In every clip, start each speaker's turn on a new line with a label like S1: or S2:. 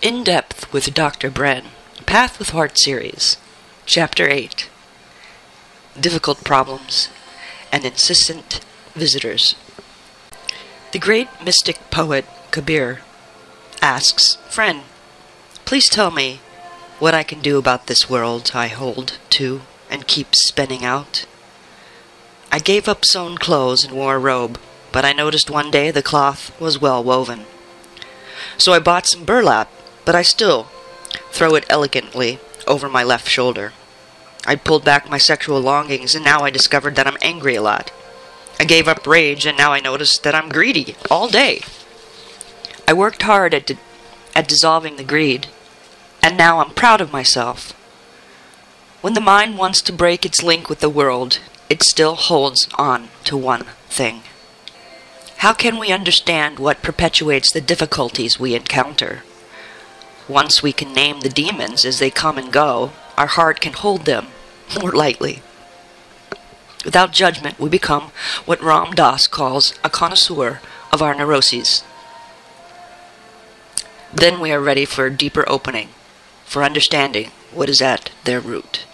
S1: In Depth with Dr. BREN, Path with Heart Series, Chapter 8, Difficult Problems and Insistent Visitors. The great mystic poet Kabir asks, "Friend, please tell me what I can do about this world I hold to and keep spinning out. I gave up sewn clothes and wore a robe, but I noticed one day the cloth was well woven. So I bought some burlap, but I still throw it elegantly over my left shoulder. I pulled back my sexual longings, and now I discovered that I'm angry a lot. I gave up rage, and now I notice that I'm greedy all day. I worked hard at dissolving the greed, and now I'm proud of myself. When the mind wants to break its link with the world, it still holds on to one thing. How can we understand what perpetuates the difficulties we encounter? Once we can name the demons as they come and go, our heart can hold them more lightly. Without judgment, we become what Ram Dass calls a connoisseur of our neuroses. Then we are ready for a deeper opening, for understanding what is at their root.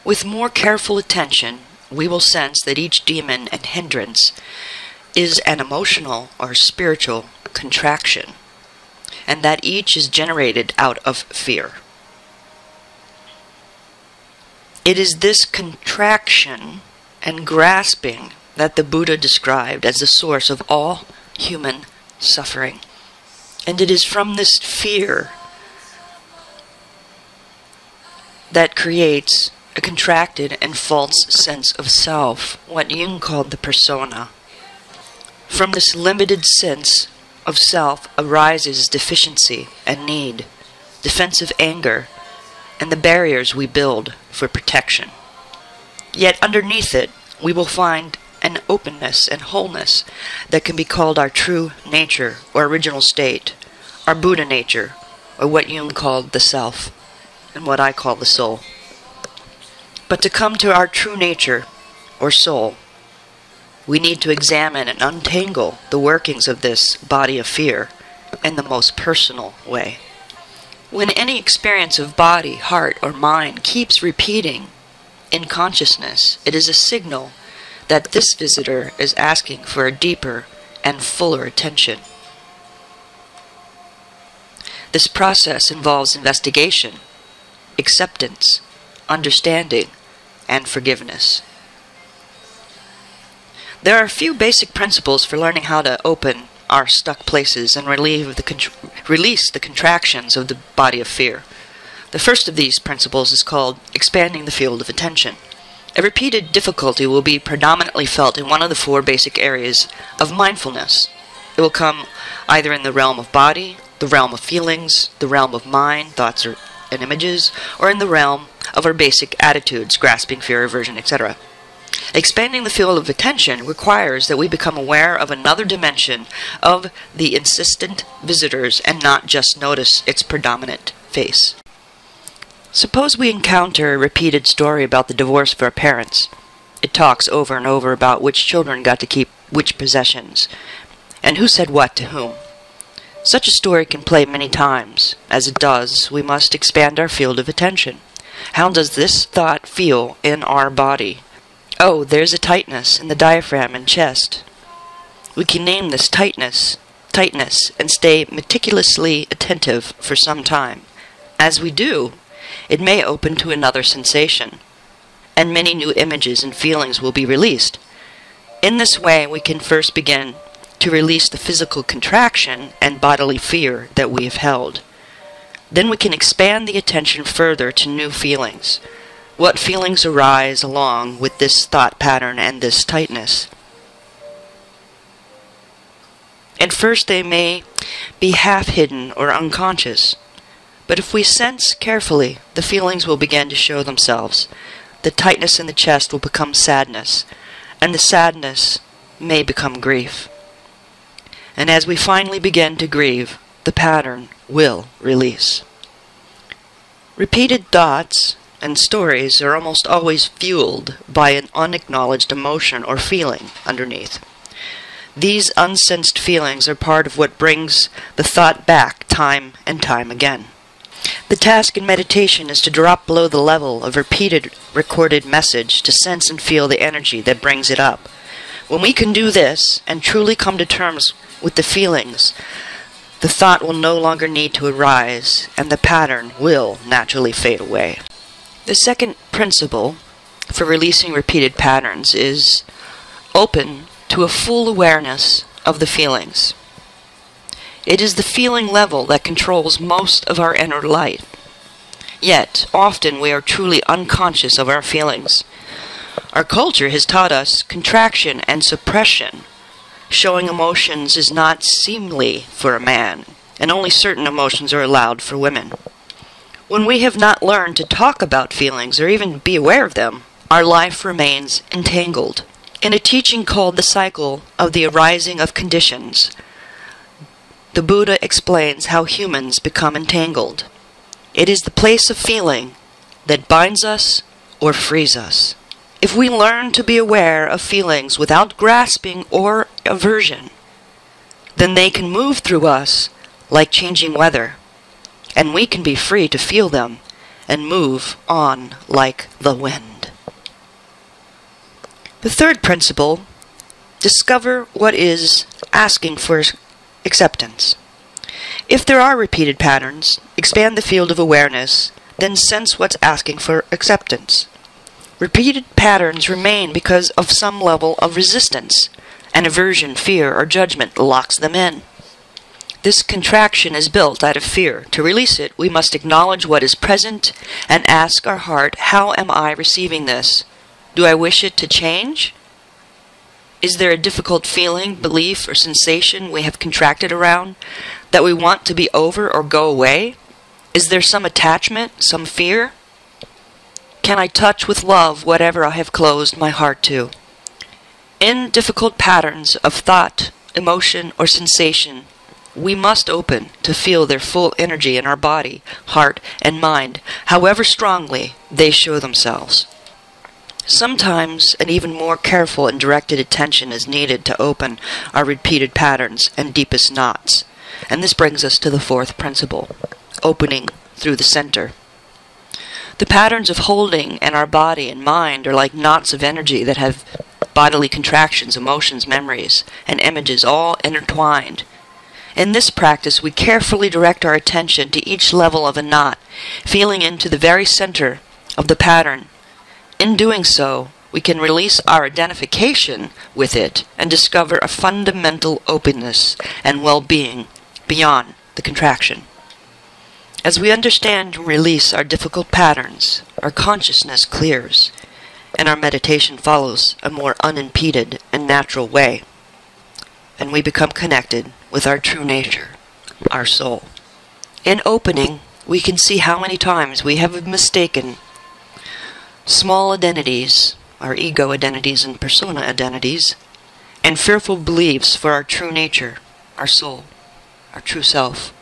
S1: With more careful attention, we will sense that each demon and hindrance is an emotional or spiritual contraction, and that each is generated out of fear. It is this contraction and grasping that the Buddha described as the source of all human suffering. And it is from this fear that creates a contracted and false sense of self, what Jung called the persona. From this limited sense of self arises deficiency and need, defensive anger, and the barriers we build for protection. Yet underneath it, we will find an openness and wholeness that can be called our true nature or original state, our Buddha nature, or what Jung called the self, and what I call the soul. But to come to our true nature, or soul, we need to examine and untangle the workings of this body of fear in the most personal way. When any experience of body, heart, or mind keeps repeating in consciousness, it is a signal that this visitor is asking for a deeper and fuller attention. This process involves investigation, acceptance, understanding, and forgiveness. There are a few basic principles for learning how to open our stuck places and release the contractions of the body of fear. The first of these principles is called expanding the field of attention. A repeated difficulty will be predominantly felt in one of the four basic areas of mindfulness. It will come either in the realm of body, the realm of feelings, the realm of mind, thoughts and images, or in the realm of our basic attitudes, grasping, fear, aversion, etc. Expanding the field of attention requires that we become aware of another dimension of the insistent visitors and not just notice its predominant face. Suppose we encounter a repeated story about the divorce of our parents. It talks over and over about which children got to keep which possessions, and who said what to whom. Such a story can play many times. As it does, we must expand our field of attention. How does this thought feel in our body? Oh, there's a tightness in the diaphragm and chest. We can name this tightness, and stay meticulously attentive for some time. As we do, it may open to another sensation, and many new images and feelings will be released. In this way, we can first begin to release the physical contraction and bodily fear that we have held. Then we can expand the attention further to new feelings. What feelings arise along with this thought pattern and this tightness? At first they may be half-hidden or unconscious, but if we sense carefully, the feelings will begin to show themselves. The tightness in the chest will become sadness, and the sadness may become grief. And as we finally begin to grieve, the pattern will release. Repeated thoughts and stories are almost always fueled by an unacknowledged emotion or feeling underneath. These unsensed feelings are part of what brings the thought back time and time again. The task in meditation is to drop below the level of repeated recorded message to sense and feel the energy that brings it up. When we can do this and truly come to terms with the feelings, the thought will no longer need to arise, and the pattern will naturally fade away. The second principle for releasing repeated patterns is open to a full awareness of the feelings. It is the feeling level that controls most of our inner light. Yet, often we are truly unconscious of our feelings. Our culture has taught us contraction and suppression. Showing emotions is not seemly for a man, and only certain emotions are allowed for women. When we have not learned to talk about feelings or even be aware of them, our life remains entangled. In a teaching called The Cycle of the Arising of Conditions, the Buddha explains how humans become entangled. It is the place of feeling that binds us or frees us. If we learn to be aware of feelings without grasping or aversion, then they can move through us like changing weather, and we can be free to feel them and move on like the wind. The third principle, discover what is asking for acceptance. If there are repeated patterns, expand the field of awareness, then sense what's asking for acceptance. Repeated patterns remain because of some level of resistance, and aversion, fear, or judgment locks them in. This contraction is built out of fear. To release it, we must acknowledge what is present and ask our heart, how am I receiving this? Do I wish it to change? Is there a difficult feeling, belief, or sensation we have contracted around that we want to be over or go away? Is there some attachment, some fear? Can I touch with love whatever I have closed my heart to? In difficult patterns of thought, emotion, or sensation, we must open to feel their full energy in our body, heart, and mind, however strongly they show themselves. Sometimes an even more careful and directed attention is needed to open our repeated patterns and deepest knots. And this brings us to the fourth principle, opening through the center. The patterns of holding in our body and mind are like knots of energy that have bodily contractions, emotions, memories, and images all intertwined. In this practice, we carefully direct our attention to each level of a knot, feeling into the very center of the pattern. In doing so, we can release our identification with it and discover a fundamental openness and well-being beyond the contraction. As we understand and release our difficult patterns, our consciousness clears, and our meditation follows a more unimpeded and natural way, and we become connected with our true nature, our soul. In opening, we can see how many times we have mistaken small identities, our ego identities and persona identities, and fearful beliefs for our true nature, our soul, our true self,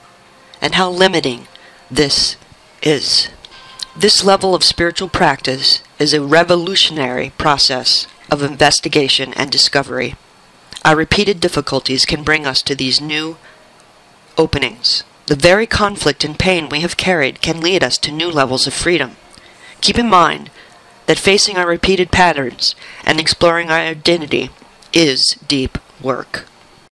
S1: and how limiting this is. This level of spiritual practice is a revolutionary process of investigation and discovery. Our repeated difficulties can bring us to these new openings. The very conflict and pain we have carried can lead us to new levels of freedom. Keep in mind that facing our repeated patterns and exploring our identity is deep work.